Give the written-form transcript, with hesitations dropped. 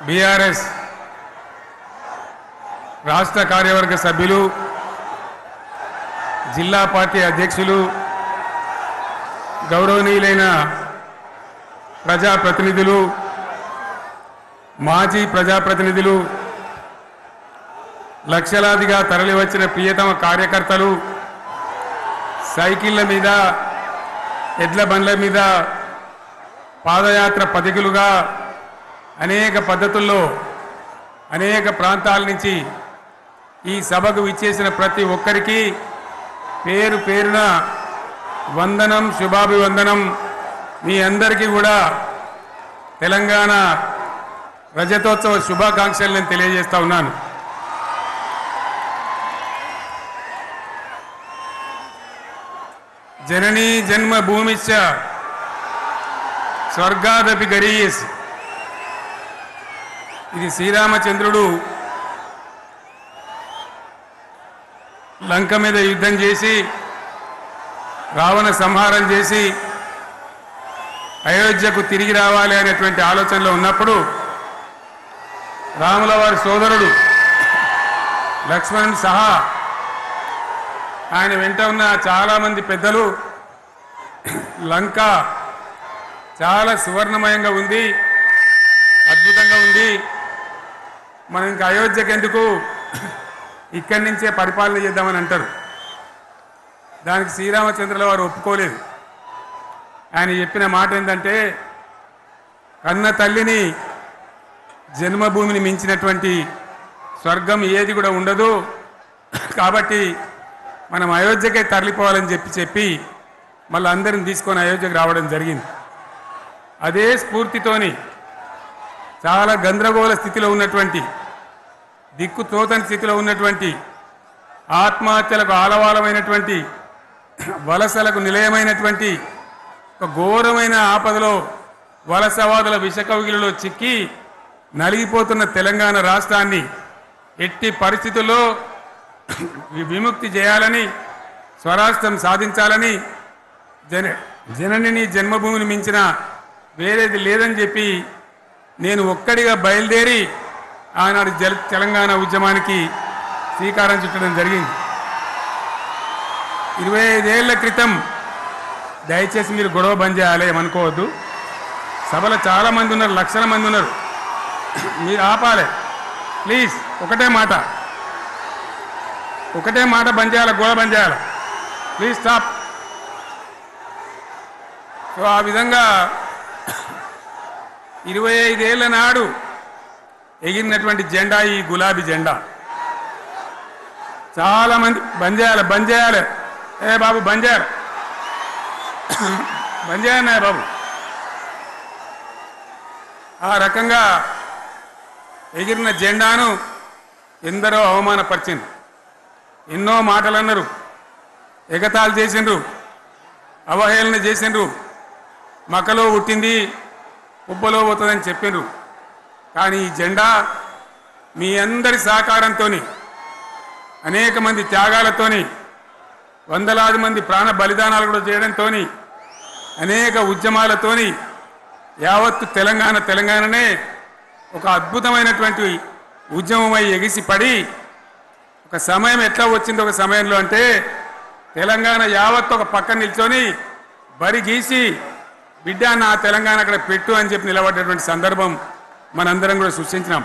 BRS రాష్ట్ర కార్యవర్గ సభ్యులు, జిల్లా పార్టీ అధ్యక్షులు, గౌరవనీయులైన ప్రజాప్రతినిధులు, మాజీ ప్రజాప్రతినిధులు, లక్షలాదిగా తరలివచ్చిన ప్రియతమ కార్యకర్తలు, సైకిళ్ల మీద, ఎడ్ల బండ్ల మీద, పాదయాత్ర పథికులుగా అనేక పద్ధతుల్లో అనేక ప్రాంతాల నుంచి ఈ సభకు విచ్చేసిన ప్రతి ఒక్కరికి పేరు పేరున వందనం, శుభాభివందనం. మీ అందరికీ కూడా తెలంగాణ రజతోత్సవ శుభాకాంక్షలు నేను తెలియజేస్తా ఉన్నాను. జననీ జన్మభూమిశ్చ స్వర్గాదపి గరీయస్. ఇది శ్రీరామచంద్రుడు లంక మీద యుద్ధం చేసి రావణ సంహారం చేసి అయోధ్యకు తిరిగి రావాలి అనేటువంటి ఆలోచనలో ఉన్నప్పుడు రాముల వారి సోదరుడు లక్ష్మణుడు సహా ఆయన వెంట ఉన్న చాలామంది పెద్దలు లంక చాలా సువర్ణమయంగా ఉంది, అద్భుతంగా ఉంది, మనం ఇంకా అయోధ్యకు ఎందుకు, ఇక్కడి నుంచే పరిపాలన చేద్దామని అంటారు. దానికి శ్రీరామచంద్రుల వారు ఒప్పుకోలేదు. ఆయన చెప్పిన మాట ఏంటంటే, కన్న తల్లిని జన్మభూమిని మించినటువంటి స్వర్గం ఏది కూడా ఉండదు, కాబట్టి మనం అయోధ్యకే తరలిపోవాలని చెప్పి మళ్ళీ అందరిని తీసుకొని అయోధ్యకు రావడం జరిగింది. అదే స్ఫూర్తితోని చాలా గందరగోళ స్థితిలో ఉన్నటువంటి, దిక్కు తోతని స్థితిలో ఉన్నటువంటి, ఆత్మహత్యలకు ఆలవాలమైనటువంటి, వలసలకు నిలయమైనటువంటి ఒక ఘోరమైన ఆపదలో వలసవాదుల విషకవిగిలిలో చిక్కి నలిగిపోతున్న తెలంగాణ రాష్ట్రాన్ని ఎట్టి పరిస్థితుల్లో విముక్తి చేయాలని, స్వరాష్ట్రం సాధించాలని, జననిని జన్మభూమిని మించిన వేరేది లేదని చెప్పి నేను ఒక్కడిగా బయలుదేరి ఆనాడు తెలంగాణ ఉద్యమానికి శ్రీకారం చుట్టడం జరిగింది. 25 ఏళ్ల క్రితం, దయచేసి మీరు గొడవ బంద్ చేయాలి ఏమనుకోవద్దు, సభలో చాలామంది ఉన్నారు, లక్షల మంది ఉన్నారు, మీరు ఆపాలి ప్లీజ్. ఒకటే మాట బంద్ చేయాలి, గొడవ బంద్ చేయాలి, ప్లీజ్ స్టాప్. సో ఆ విధంగా 25 ఏళ్ల నాడు ఎగిరినటువంటి జెండా ఈ గులాబీ జెండా. చాలామంది బంద్ చేయాలి, ఏ బాబు బంద్ చేయాలి బాబు. ఆ రకంగా ఎగిరిన జెండాను ఎందరో అవమానపరిచిండ్రు, ఎన్నో మాటలు అన్నారు, ఎగతాళి చేసిండ్రు, అవహేళన చేసిండ్రు, మకలో పుట్టింది ఉబ్బలో పోతుందని చెప్పిండ్రు. కానీ ఈ జెండా మీ అందరి సహకారంతో, అనేక మంది త్యాగాలతోని, వందలాది మంది ప్రాణ బలిదానాలు కూడా చేయడంతో, అనేక ఉద్యమాలతోని యావత్తు తెలంగాణనే ఒక అద్భుతమైనటువంటి ఉద్యమమై ఎగిసిపడి ఒక సమయం ఎట్లా వచ్చింది, ఒక సమయంలో అంటే తెలంగాణ యావత్తు ఒక పక్కన నిల్చొని బరి గీసి బిడ్డ నా తెలంగాణ అక్కడ పెట్టు అని చెప్పి నిలబడ్డటువంటి సందర్భం మనందరం కూడా సృష్టించినాం.